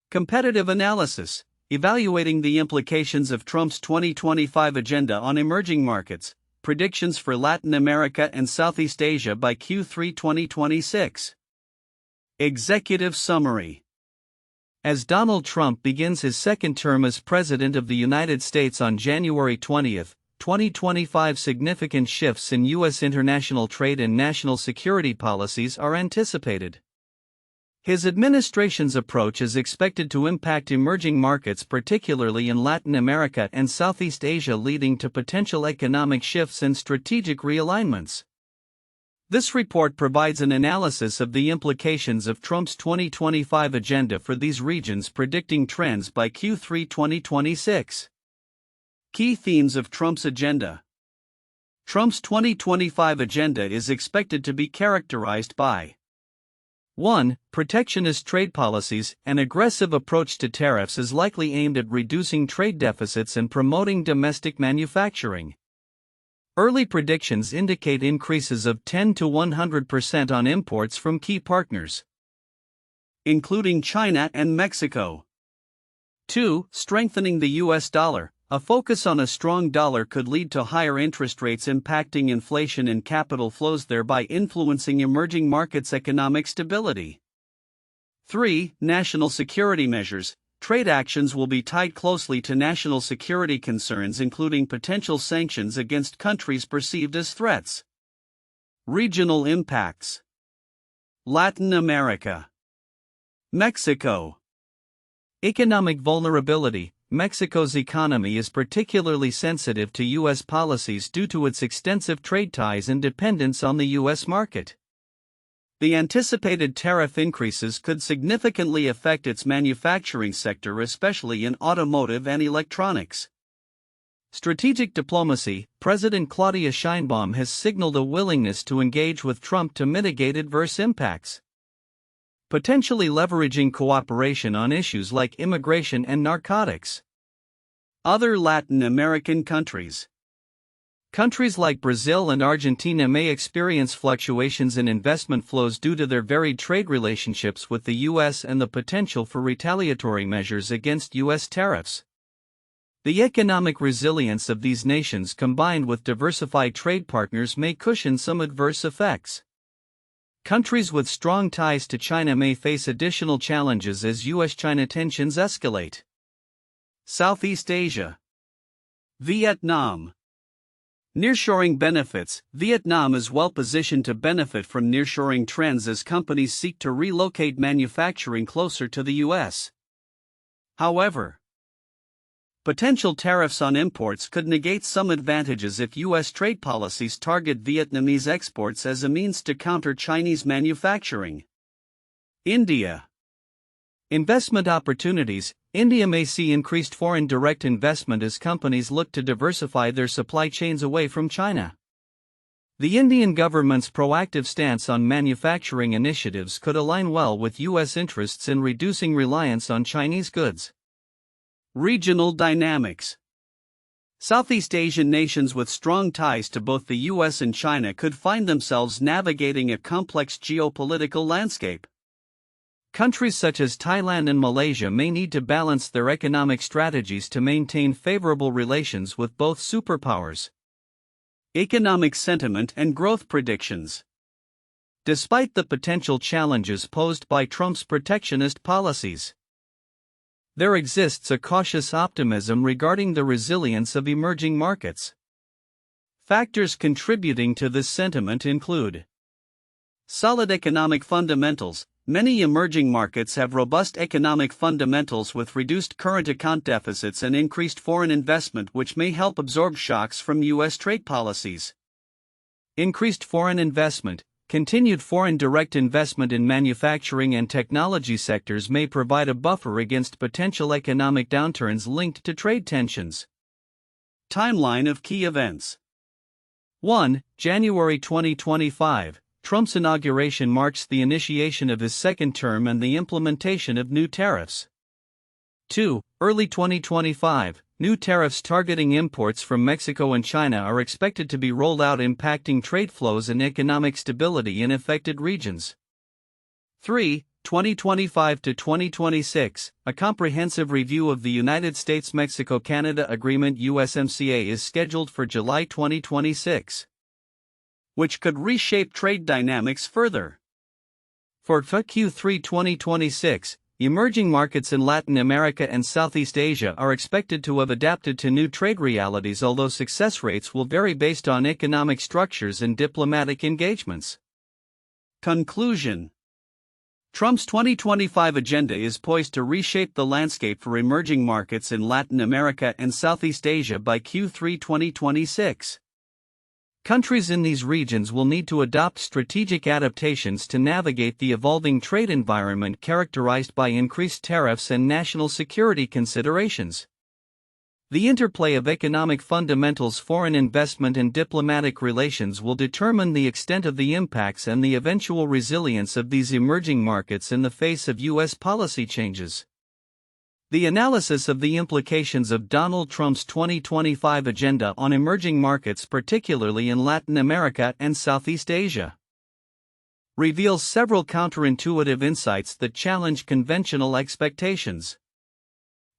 Competitive analysis, evaluating the implications of Trump's 2025 agenda on emerging markets, predictions for Latin America and Southeast Asia by Q3 2026. Executive Summary. As Donald Trump begins his second term as President of the United States on January 20, 2025, significant shifts in U.S. international trade and national security policies are anticipated. His administration's approach is expected to impact emerging markets, particularly in Latin America and Southeast Asia, leading to potential economic shifts and strategic realignments. This report provides an analysis of the implications of Trump's 2025 agenda for these regions, predicting trends by Q3 2026. Key themes of Trump's agenda. Trump's 2025 agenda is expected to be characterized by 1. Protectionist trade policies. An aggressive approach to tariffs is likely aimed at reducing trade deficits and promoting domestic manufacturing. Early predictions indicate increases of 10 to 100% on imports from key partners, including China and Mexico. 2. Strengthening the U.S. dollar. A focus on a strong dollar could lead to higher interest rates, impacting inflation and capital flows, thereby influencing emerging markets' economic stability. 3. National security measures. Trade actions will be tied closely to national security concerns, including potential sanctions against countries perceived as threats. Regional impacts. Latin America. Mexico. Economic vulnerability. Mexico's economy is particularly sensitive to U.S. policies due to its extensive trade ties and dependence on the U.S. market. The anticipated tariff increases could significantly affect its manufacturing sector, especially in automotive and electronics. Strategic diplomacy. President Claudia Sheinbaum has signaled a willingness to engage with Trump to mitigate adverse impacts, potentially leveraging cooperation on issues like immigration and narcotics. Other Latin American countries. Countries like Brazil and Argentina may experience fluctuations in investment flows due to their varied trade relationships with the U.S. and the potential for retaliatory measures against U.S. tariffs. The economic resilience of these nations, combined with diversified trade partners, may cushion some adverse effects. Countries with strong ties to China may face additional challenges as U.S.-China tensions escalate. Southeast Asia. Vietnam. Nearshoring benefits. Vietnam is well positioned to benefit from nearshoring trends as companies seek to relocate manufacturing closer to the U.S. However, potential tariffs on imports could negate some advantages if U.S. trade policies target Vietnamese exports as a means to counter Chinese manufacturing. India. Investment opportunities. India may see increased foreign direct investment as companies look to diversify their supply chains away from China. The Indian government's proactive stance on manufacturing initiatives could align well with U.S. interests in reducing reliance on Chinese goods. Regional dynamics. Southeast Asian nations with strong ties to both the U.S. and China could find themselves navigating a complex geopolitical landscape. Countries such as Thailand and Malaysia may need to balance their economic strategies to maintain favorable relations with both superpowers. Economic sentiment and growth predictions. Despite the potential challenges posed by Trump's protectionist policies, there exists a cautious optimism regarding the resilience of emerging markets. Factors contributing to this sentiment include solid economic fundamentals. Many emerging markets have robust economic fundamentals with reduced current account deficits and increased foreign investment, which may help absorb shocks from U.S. trade policies. Increased foreign investment. Continued foreign direct investment in manufacturing and technology sectors may provide a buffer against potential economic downturns linked to trade tensions. Timeline of key events. 1. January 2025. Trump's inauguration marks the initiation of his second term and the implementation of new tariffs. 2. Early 2025, new tariffs targeting imports from Mexico and China are expected to be rolled out, impacting trade flows and economic stability in affected regions. 3. 2025 to 2026, a comprehensive review of the United States-Mexico-Canada Agreement USMCA is scheduled for July 2026, which could reshape trade dynamics further. For Q3 2026, emerging markets in Latin America and Southeast Asia are expected to have adapted to new trade realities, although success rates will vary based on economic structures and diplomatic engagements. Conclusion: Trump's 2025 agenda is poised to reshape the landscape for emerging markets in Latin America and Southeast Asia by Q3 2026. Countries in these regions will need to adopt strategic adaptations to navigate the evolving trade environment characterized by increased tariffs and national security considerations. The interplay of economic fundamentals, foreign investment, and diplomatic relations will determine the extent of the impacts and the eventual resilience of these emerging markets in the face of U.S. policy changes. The analysis of the implications of Donald Trump's 2025 agenda on emerging markets, particularly in Latin America and Southeast Asia, reveals several counterintuitive insights that challenge conventional expectations.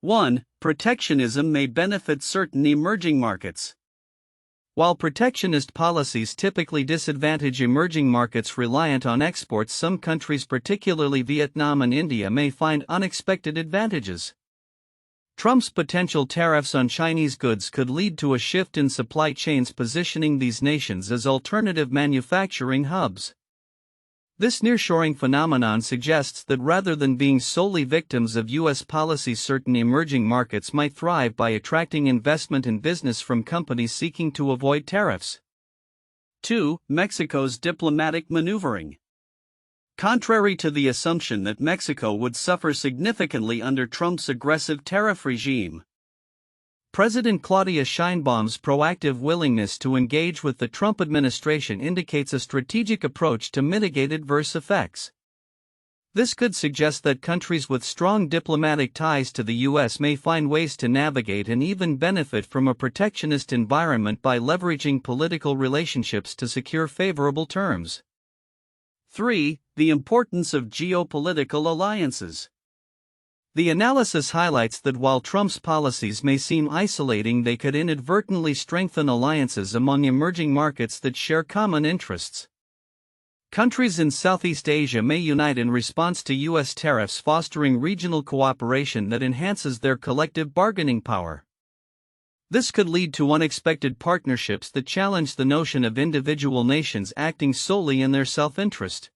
1. Protectionism may benefit certain emerging markets. While protectionist policies typically disadvantage emerging markets reliant on exports, some countries, particularly Vietnam and India, may find unexpected advantages. Trump's potential tariffs on Chinese goods could lead to a shift in supply chains, positioning these nations as alternative manufacturing hubs. This nearshoring phenomenon suggests that rather than being solely victims of U.S. policy, certain emerging markets might thrive by attracting investment and business from companies seeking to avoid tariffs. 2. Mexico's diplomatic maneuvering. Contrary to the assumption that Mexico would suffer significantly under Trump's aggressive tariff regime, President Claudia Sheinbaum's proactive willingness to engage with the Trump administration indicates a strategic approach to mitigate adverse effects. This could suggest that countries with strong diplomatic ties to the U.S. may find ways to navigate and even benefit from a protectionist environment by leveraging political relationships to secure favorable terms. 3. The importance of geopolitical alliances. The analysis highlights that while Trump's policies may seem isolating, they could inadvertently strengthen alliances among emerging markets that share common interests. Countries in Southeast Asia may unite in response to U.S. tariffs, fostering regional cooperation that enhances their collective bargaining power. This could lead to unexpected partnerships that challenge the notion of individual nations acting solely in their self-interest.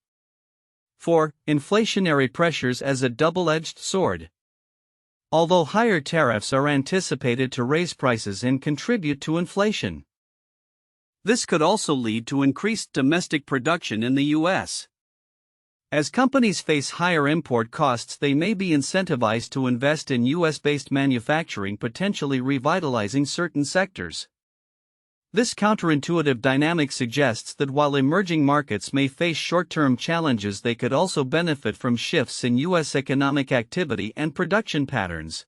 4. Inflationary pressures as a double-edged sword. Although higher tariffs are anticipated to raise prices and contribute to inflation, this could also lead to increased domestic production in the U.S. As companies face higher import costs, they may be incentivized to invest in U.S.-based manufacturing, potentially revitalizing certain sectors. This counterintuitive dynamic suggests that while emerging markets may face short-term challenges, they could also benefit from shifts in U.S. economic activity and production patterns.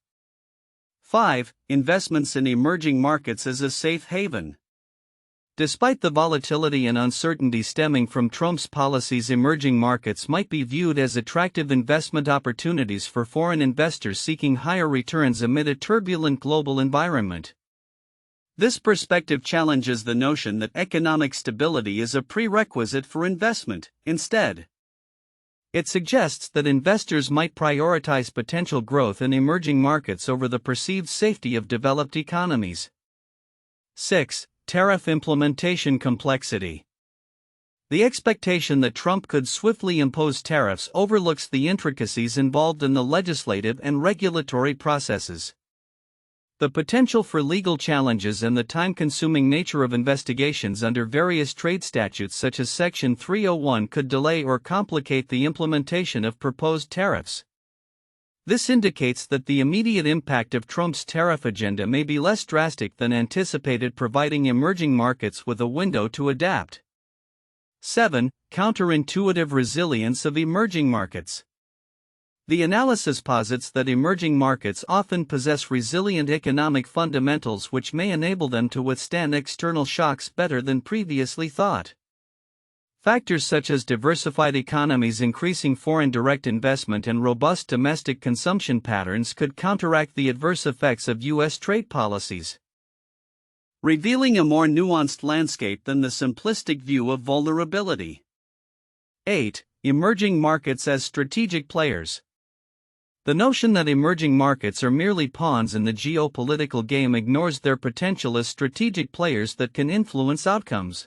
5. Investments in emerging markets as a safe haven. Despite the volatility and uncertainty stemming from Trump's policies, emerging markets might be viewed as attractive investment opportunities for foreign investors seeking higher returns amid a turbulent global environment. This perspective challenges the notion that economic stability is a prerequisite for investment. Instead, it suggests that investors might prioritize potential growth in emerging markets over the perceived safety of developed economies. 6. Tariff implementation complexity. The expectation that Trump could swiftly impose tariffs overlooks the intricacies involved in the legislative and regulatory processes. The potential for legal challenges and the time-consuming nature of investigations under various trade statutes such as Section 301 could delay or complicate the implementation of proposed tariffs. This indicates that the immediate impact of Trump's tariff agenda may be less drastic than anticipated, providing emerging markets with a window to adapt. 7. Counterintuitive resilience of emerging markets. The analysis posits that emerging markets often possess resilient economic fundamentals which may enable them to withstand external shocks better than previously thought. Factors such as diversified economies, increasing foreign direct investment, and robust domestic consumption patterns could counteract the adverse effects of U.S. trade policies, revealing a more nuanced landscape than the simplistic view of vulnerability. 8. Emerging markets as strategic players. The notion that emerging markets are merely pawns in the geopolitical game ignores their potential as strategic players that can influence outcomes.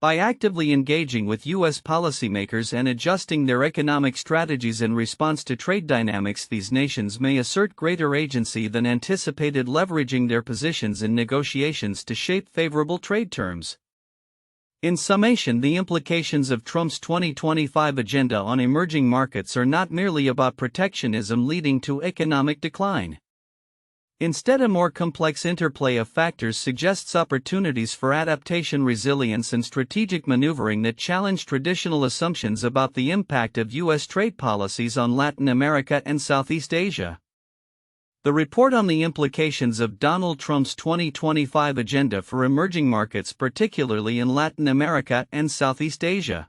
By actively engaging with U.S. policymakers and adjusting their economic strategies in response to trade dynamics, these nations may assert greater agency than anticipated, leveraging their positions in negotiations to shape favorable trade terms. In summation, the implications of Trump's 2025 agenda on emerging markets are not merely about protectionism leading to economic decline. Instead, a more complex interplay of factors suggests opportunities for adaptation, resilience, and strategic maneuvering that challenge traditional assumptions about the impact of U.S. trade policies on Latin America and Southeast Asia. The report on the implications of Donald Trump's 2025 agenda for emerging markets, particularly in Latin America and Southeast Asia,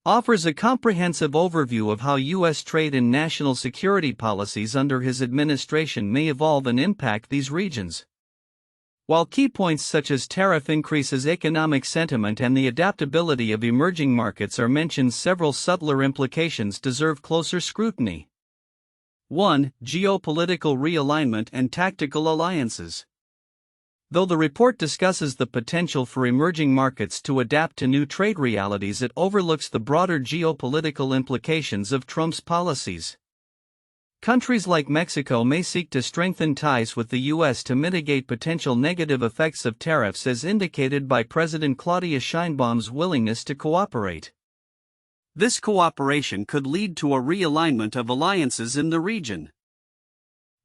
offers a comprehensive overview of how U.S. trade and national security policies under his administration may evolve and impact these regions. While key points such as tariff increases, economic sentiment, and the adaptability of emerging markets are mentioned, several subtler implications deserve closer scrutiny. 1. Geopolitical realignment and tactical alliances. Though the report discusses the potential for emerging markets to adapt to new trade realities, it overlooks the broader geopolitical implications of Trump's policies. Countries like Mexico may seek to strengthen ties with the U.S. to mitigate potential negative effects of tariffs, as indicated by President Claudia Sheinbaum's willingness to cooperate. This cooperation could lead to a realignment of alliances in the region,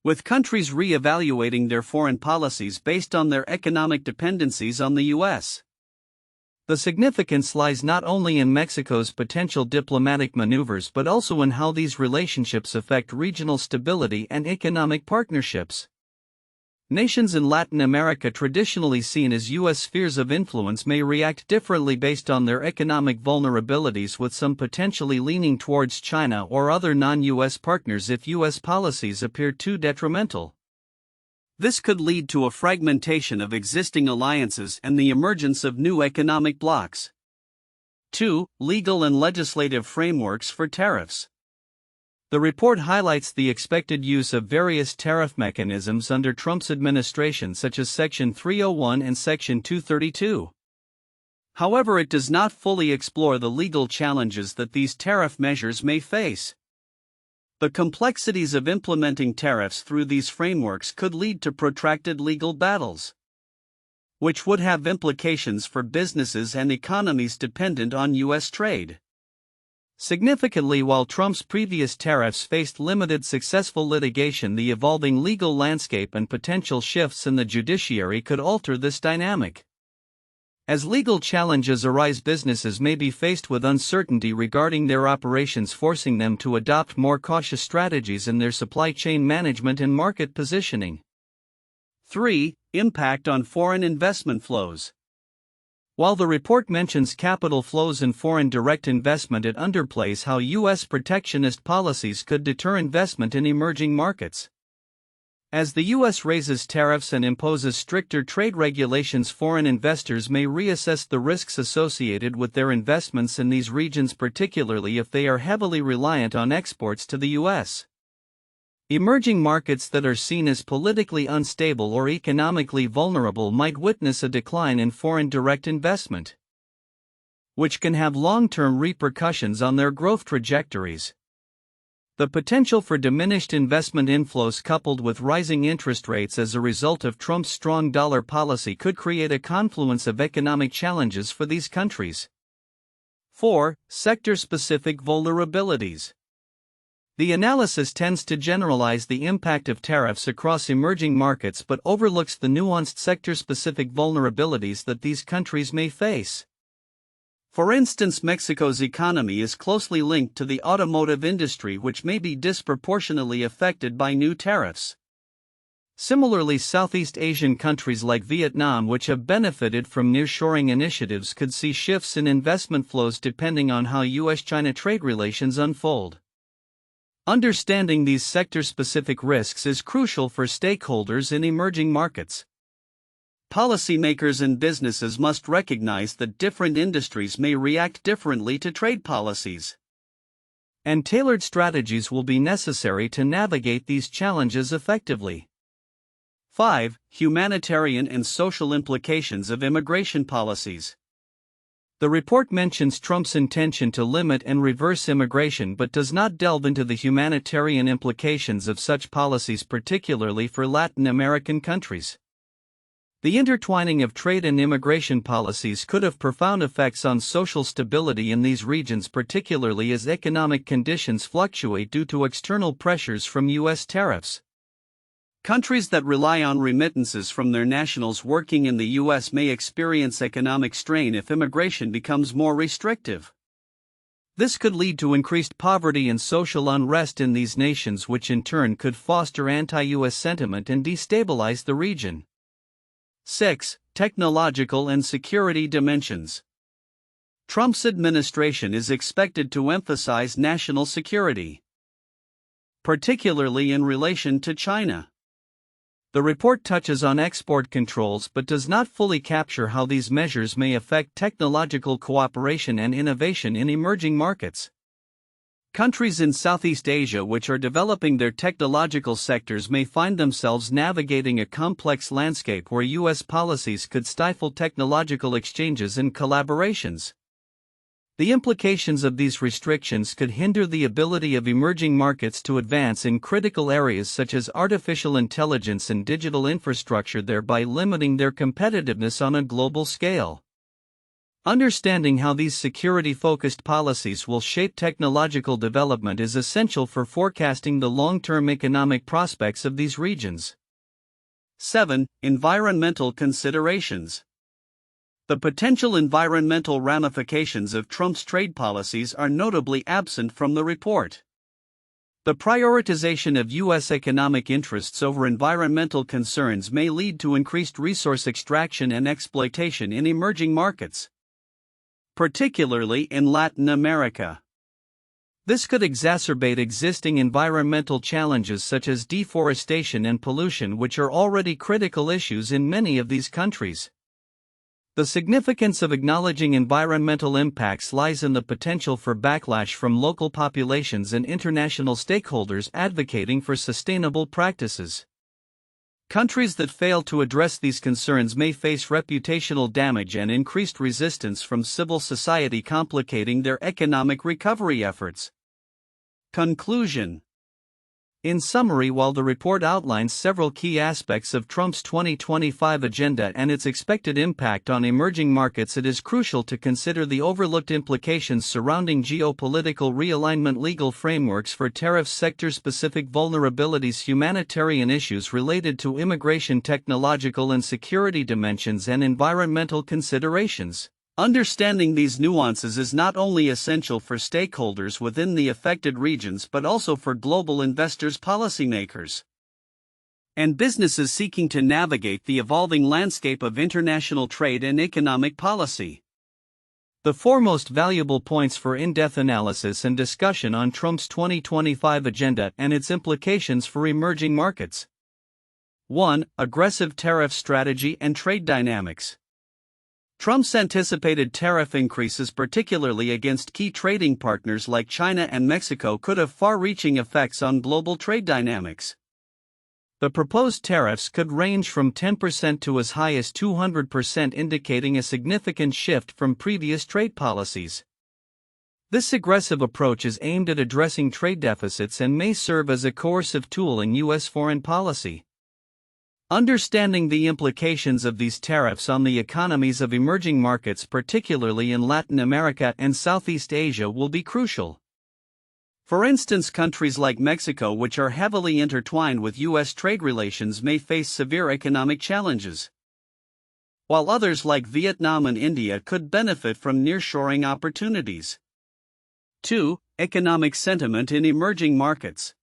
with countries re-evaluating their foreign policies based on their economic dependencies on the U.S. The significance lies not only in Mexico's potential diplomatic maneuvers but also in how these relationships affect regional stability and economic partnerships. Nations in Latin America, traditionally seen as U.S. spheres of influence, may react differently based on their economic vulnerabilities, with some potentially leaning towards China or other non-U.S. partners if U.S. policies appear too detrimental. This could lead to a fragmentation of existing alliances and the emergence of new economic blocs. 2. Legal and legislative frameworks for tariffs. The report highlights the expected use of various tariff mechanisms under Trump's administration, such as Section 301 and Section 232. However, it does not fully explore the legal challenges that these tariff measures may face. The complexities of implementing tariffs through these frameworks could lead to protracted legal battles, which would have implications for businesses and economies dependent on U.S. trade. Significantly, while Trump's previous tariffs faced limited successful litigation, the evolving legal landscape and potential shifts in the judiciary could alter this dynamic. As legal challenges arise, businesses may be faced with uncertainty regarding their operations, forcing them to adopt more cautious strategies in their supply chain management and market positioning. 3. Impact on foreign investment flows. While the report mentions capital flows and foreign direct investment, it underplays how U.S. protectionist policies could deter investment in emerging markets. As the U.S. raises tariffs and imposes stricter trade regulations, foreign investors may reassess the risks associated with their investments in these regions, particularly if they are heavily reliant on exports to the U.S. Emerging markets that are seen as politically unstable or economically vulnerable might witness a decline in foreign direct investment, which can have long-term repercussions on their growth trajectories. The potential for diminished investment inflows, coupled with rising interest rates as a result of Trump's strong dollar policy, could create a confluence of economic challenges for these countries. 4. Sector-specific vulnerabilities. The analysis tends to generalize the impact of tariffs across emerging markets but overlooks the nuanced sector-specific vulnerabilities that these countries may face. For instance, Mexico's economy is closely linked to the automotive industry, which may be disproportionately affected by new tariffs. Similarly, Southeast Asian countries like Vietnam, which have benefited from nearshoring initiatives, could see shifts in investment flows depending on how US-China trade relations unfold. Understanding these sector-specific risks is crucial for stakeholders in emerging markets. Policymakers and businesses must recognize that different industries may react differently to trade policies, and tailored strategies will be necessary to navigate these challenges effectively. 5. Humanitarian and social implications of immigration policies. The report mentions Trump's intention to limit and reverse immigration but does not delve into the humanitarian implications of such policies, particularly for Latin American countries. The intertwining of trade and immigration policies could have profound effects on social stability in these regions, particularly as economic conditions fluctuate due to external pressures from U.S. tariffs. Countries that rely on remittances from their nationals working in the U.S. may experience economic strain if immigration becomes more restrictive. This could lead to increased poverty and social unrest in these nations, which in turn could foster anti-U.S. sentiment and destabilize the region. 6. Technological and security dimensions. Trump's administration is expected to emphasize national security, particularly in relation to China. The report touches on export controls but does not fully capture how these measures may affect technological cooperation and innovation in emerging markets. Countries in Southeast Asia which are developing their technological sectors may find themselves navigating a complex landscape where U.S. policies could stifle technological exchanges and collaborations. The implications of these restrictions could hinder the ability of emerging markets to advance in critical areas such as artificial intelligence and digital infrastructure, thereby limiting their competitiveness on a global scale. Understanding how these security-focused policies will shape technological development is essential for forecasting the long-term economic prospects of these regions. 7. Environmental considerations. The potential environmental ramifications of Trump's trade policies are notably absent from the report. The prioritization of U.S. economic interests over environmental concerns may lead to increased resource extraction and exploitation in emerging markets, particularly in Latin America. This could exacerbate existing environmental challenges such as deforestation and pollution, which are already critical issues in many of these countries. The significance of acknowledging environmental impacts lies in the potential for backlash from local populations and international stakeholders advocating for sustainable practices. Countries that fail to address these concerns may face reputational damage and increased resistance from civil society, complicating their economic recovery efforts. Conclusion. In summary, while the report outlines several key aspects of Trump's 2025 agenda and its expected impact on emerging markets, it is crucial to consider the overlooked implications surrounding geopolitical realignment, legal frameworks for tariffs, sector-specific vulnerabilities, humanitarian issues related to immigration, technological and security dimensions, and environmental considerations. Understanding these nuances is not only essential for stakeholders within the affected regions but also for global investors, policymakers, and businesses seeking to navigate the evolving landscape of international trade and economic policy. The four most valuable points for in-depth analysis and discussion on Trump's 2025 agenda and its implications for emerging markets. 1. Aggressive tariff strategy and trade dynamics. Trump's anticipated tariff increases, particularly against key trading partners like China and Mexico, could have far-reaching effects on global trade dynamics. The proposed tariffs could range from 10% to as high as 200%, indicating a significant shift from previous trade policies. This aggressive approach is aimed at addressing trade deficits and may serve as a coercive tool in U.S. foreign policy. Understanding the implications of these tariffs on the economies of emerging markets, particularly in Latin America and Southeast Asia, will be crucial. For instance, countries like Mexico, which are heavily intertwined with U.S. trade relations, may face severe economic challenges, while others like Vietnam and India could benefit from nearshoring opportunities. 2. Economic sentiment in emerging markets.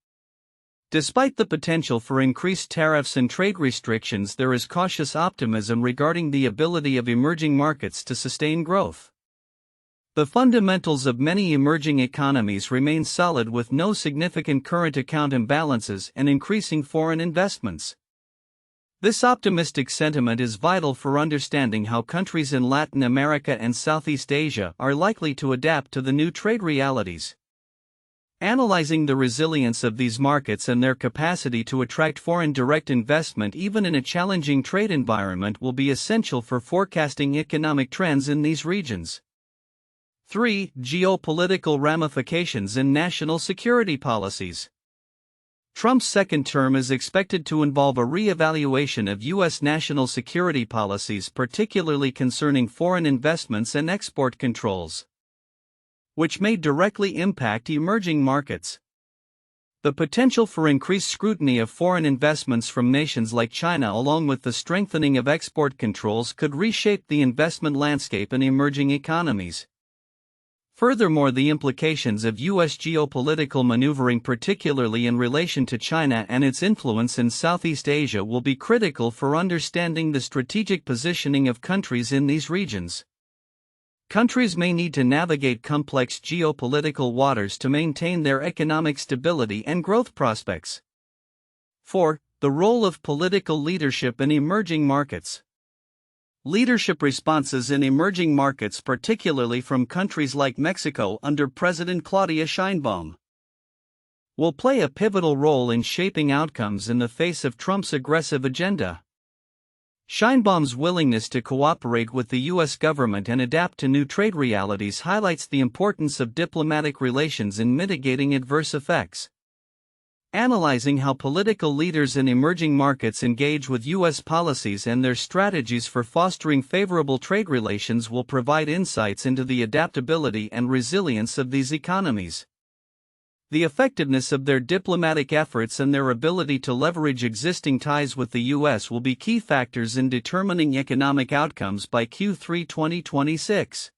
Despite the potential for increased tariffs and trade restrictions, there is cautious optimism regarding the ability of emerging markets to sustain growth. The fundamentals of many emerging economies remain solid with no significant current account imbalances and increasing foreign investments. This optimistic sentiment is vital for understanding how countries in Latin America and Southeast Asia are likely to adapt to the new trade realities. Analyzing the resilience of these markets and their capacity to attract foreign direct investment even in a challenging trade environment will be essential for forecasting economic trends in these regions. 3. Geopolitical ramifications in national security policies. Trump's second term is expected to involve a re-evaluation of U.S. national security policies, particularly concerning foreign investments and export controls, which may directly impact emerging markets. The potential for increased scrutiny of foreign investments from nations like China, along with the strengthening of export controls, could reshape the investment landscape in emerging economies. Furthermore, the implications of U.S. geopolitical maneuvering, particularly in relation to China and its influence in Southeast Asia, will be critical for understanding the strategic positioning of countries in these regions. Countries may need to navigate complex geopolitical waters to maintain their economic stability and growth prospects. 4. The role of political leadership in emerging markets. Leadership responses in emerging markets, particularly from countries like Mexico under President Claudia Sheinbaum, will play a pivotal role in shaping outcomes in the face of Trump's aggressive agenda. Sheinbaum's willingness to cooperate with the U.S. government and adapt to new trade realities highlights the importance of diplomatic relations in mitigating adverse effects. Analyzing how political leaders in emerging markets engage with U.S. policies and their strategies for fostering favorable trade relations will provide insights into the adaptability and resilience of these economies. The effectiveness of their diplomatic efforts and their ability to leverage existing ties with the U.S. will be key factors in determining economic outcomes by Q3 2026.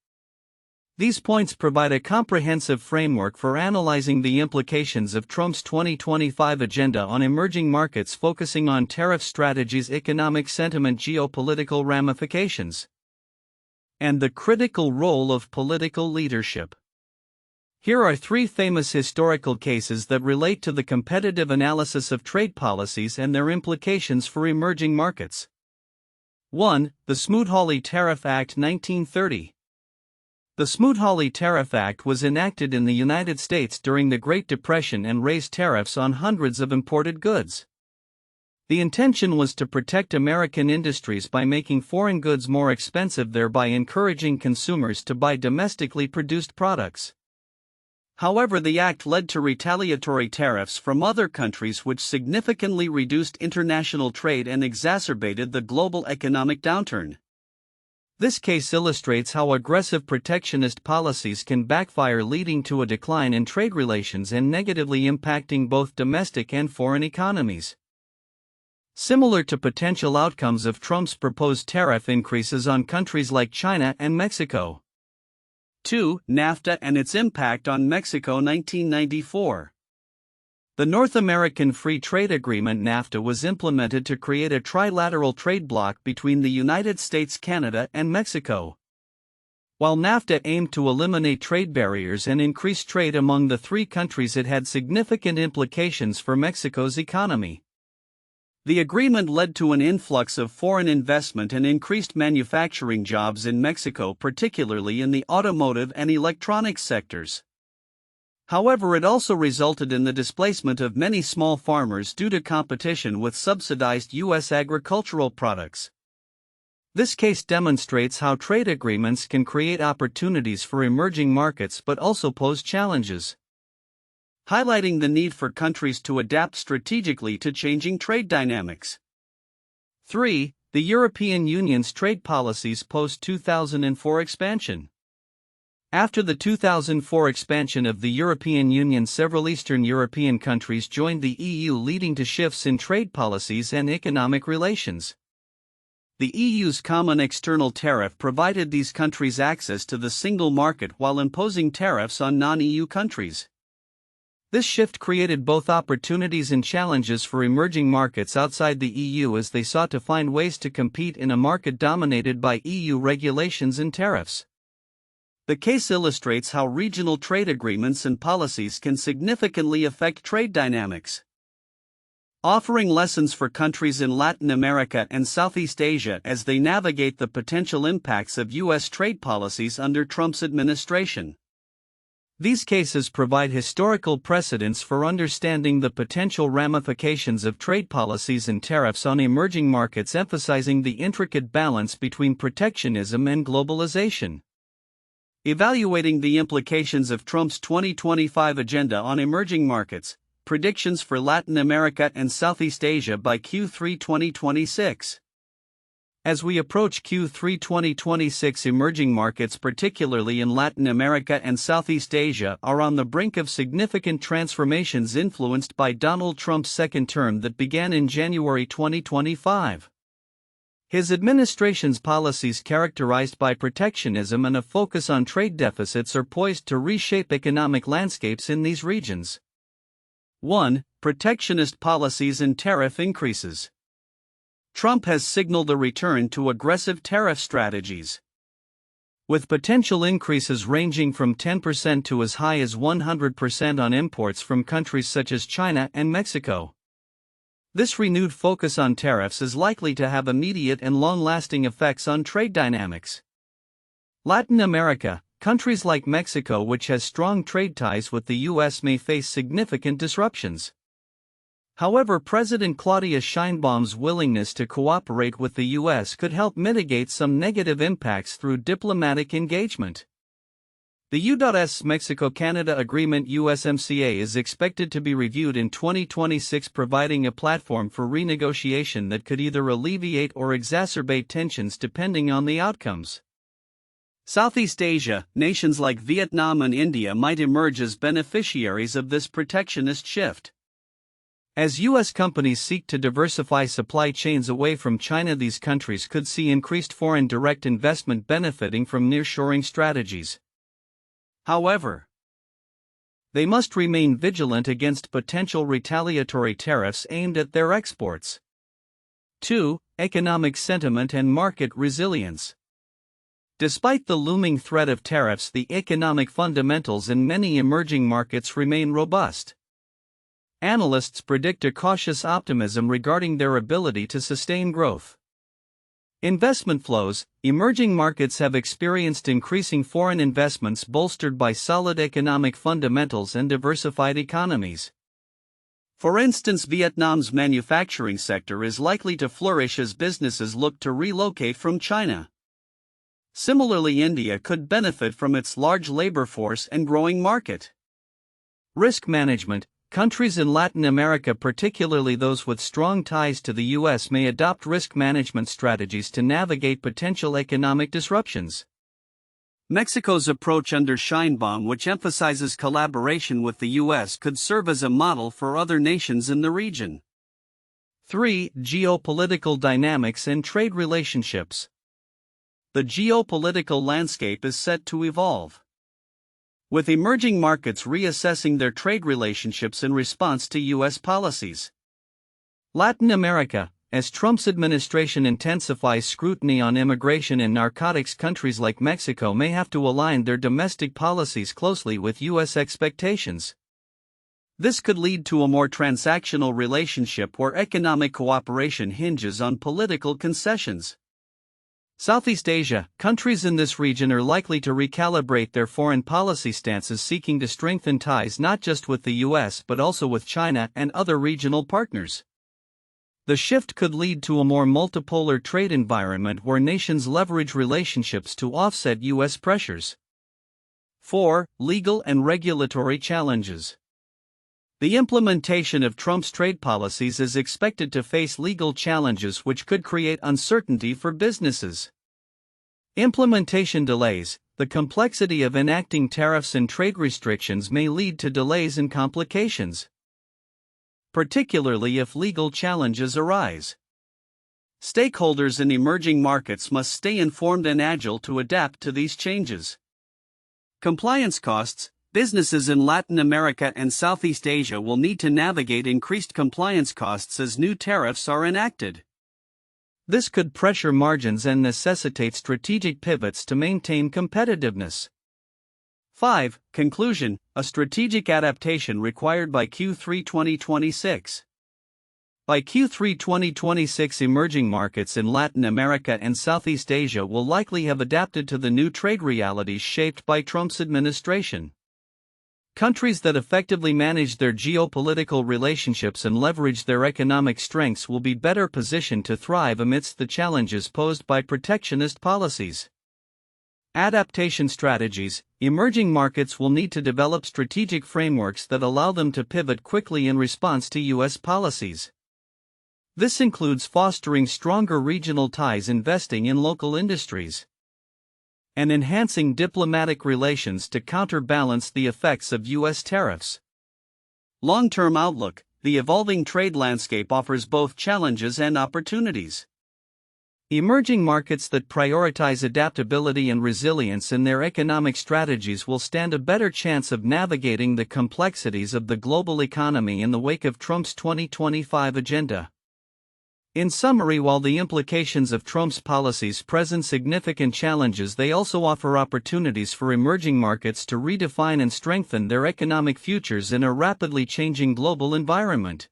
These points provide a comprehensive framework for analyzing the implications of Trump's 2025 agenda on emerging markets, focusing on tariff strategies, economic sentiment, geopolitical ramifications, and the critical role of political leadership. Here are 3 famous historical cases that relate to the competitive analysis of trade policies and their implications for emerging markets. 1. The Smoot-Hawley Tariff Act 1930. The Smoot-Hawley Tariff Act was enacted in the United States during the Great Depression and raised tariffs on hundreds of imported goods. The intention was to protect American industries by making foreign goods more expensive, thereby encouraging consumers to buy domestically produced products. However, the act led to retaliatory tariffs from other countries, which significantly reduced international trade and exacerbated the global economic downturn. This case illustrates how aggressive protectionist policies can backfire, leading to a decline in trade relations and negatively impacting both domestic and foreign economies. Similar to potential outcomes of Trump's proposed tariff increases on countries like China and Mexico. 2. NAFTA and its impact on Mexico 1994. The North American Free Trade Agreement NAFTA was implemented to create a trilateral trade bloc between the United States, Canada, and Mexico. While NAFTA aimed to eliminate trade barriers and increase trade among the 3 countries, it had significant implications for Mexico's economy. The agreement led to an influx of foreign investment and increased manufacturing jobs in Mexico, particularly in the automotive and electronics sectors. However, it also resulted in the displacement of many small farmers due to competition with subsidized U.S. agricultural products. This case demonstrates how trade agreements can create opportunities for emerging markets but also pose challenges, highlighting the need for countries to adapt strategically to changing trade dynamics. 3. The European Union's trade policies post-2004 expansion. After the 2004 expansion of the European Union, several Eastern European countries joined the EU, leading to shifts in trade policies and economic relations. The EU's common external tariff provided these countries access to the single market while imposing tariffs on non-EU countries. This shift created both opportunities and challenges for emerging markets outside the EU as they sought to find ways to compete in a market dominated by EU regulations and tariffs. The case illustrates how regional trade agreements and policies can significantly affect trade dynamics, offering lessons for countries in Latin America and Southeast Asia as they navigate the potential impacts of U.S. trade policies under Trump's administration. These cases provide historical precedents for understanding the potential ramifications of trade policies and tariffs on emerging markets, emphasizing the intricate balance between protectionism and globalization. Evaluating the implications of Trump's 2025 agenda on emerging markets, predictions for Latin America and Southeast Asia by Q3 2026. As we approach Q3 2026, emerging markets, particularly in Latin America and Southeast Asia, are on the brink of significant transformations influenced by Donald Trump's second term that began in January 2025. His administration's policies, characterized by protectionism and a focus on trade deficits, are poised to reshape economic landscapes in these regions. 1. Protectionist policies and tariff increases. Trump has signaled a return to aggressive tariff strategies, with potential increases ranging from 10% to as high as 100% on imports from countries such as China and Mexico. This renewed focus on tariffs is likely to have immediate and long-lasting effects on trade dynamics. Latin America, countries like Mexico, which has strong trade ties with the U.S., may face significant disruptions. However, President Claudia Sheinbaum's willingness to cooperate with the U.S. could help mitigate some negative impacts through diplomatic engagement. The U.S. Mexico-Canada Agreement USMCA is expected to be reviewed in 2026, providing a platform for renegotiation that could either alleviate or exacerbate tensions depending on the outcomes. Southeast Asia, nations like Vietnam and India might emerge as beneficiaries of this protectionist shift. As U.S. companies seek to diversify supply chains away from China, these countries could see increased foreign direct investment benefiting from nearshoring strategies. However, they must remain vigilant against potential retaliatory tariffs aimed at their exports. 2. Economic sentiment and market resilience. Despite the looming threat of tariffs, the economic fundamentals in many emerging markets remain robust. Analysts predict a cautious optimism regarding their ability to sustain growth. Investment flows. Emerging markets have experienced increasing foreign investments bolstered by solid economic fundamentals and diversified economies. For instance, Vietnam's manufacturing sector is likely to flourish as businesses look to relocate from China. Similarly, India could benefit from its large labor force and growing market. Risk management. Countries in Latin America, particularly those with strong ties to the U.S., may adopt risk management strategies to navigate potential economic disruptions. Mexico's approach under Sheinbaum, which emphasizes collaboration with the U.S., could serve as a model for other nations in the region. 3. Geopolitical dynamics and trade relationships. The geopolitical landscape is set to evolve, with emerging markets reassessing their trade relationships in response to U.S. policies. Latin America, as Trump's administration intensifies scrutiny on immigration and narcotics, countries like Mexico may have to align their domestic policies closely with U.S. expectations. This could lead to a more transactional relationship where economic cooperation hinges on political concessions. Southeast Asia, countries in this region are likely to recalibrate their foreign policy stances, seeking to strengthen ties not just with the U.S. but also with China and other regional partners. The shift could lead to a more multipolar trade environment where nations leverage relationships to offset U.S. pressures. 4. Legal and regulatory challenges. The implementation of Trump's trade policies is expected to face legal challenges which could create uncertainty for businesses. Implementation delays. The complexity of enacting tariffs and trade restrictions may lead to delays and complications, particularly if legal challenges arise. Stakeholders in emerging markets must stay informed and agile to adapt to these changes. Compliance costs. Businesses in Latin America and Southeast Asia will need to navigate increased compliance costs as new tariffs are enacted. This could pressure margins and necessitate strategic pivots to maintain competitiveness. 5. Conclusion: a strategic adaptation required by Q3 2026. By Q3 2026, emerging markets in Latin America and Southeast Asia will likely have adapted to the new trade realities shaped by Trump's administration. Countries that effectively manage their geopolitical relationships and leverage their economic strengths will be better positioned to thrive amidst the challenges posed by protectionist policies. Adaptation strategies: emerging markets will need to develop strategic frameworks that allow them to pivot quickly in response to U.S. policies. This includes fostering stronger regional ties, investing in local industries, and enhancing diplomatic relations to counterbalance the effects of U.S. tariffs. Long-term outlook: the evolving trade landscape offers both challenges and opportunities. Emerging markets that prioritize adaptability and resilience in their economic strategies will stand a better chance of navigating the complexities of the global economy in the wake of Trump's 2025 agenda. In summary, while the implications of Trump's policies present significant challenges, they also offer opportunities for emerging markets to redefine and strengthen their economic futures in a rapidly changing global environment.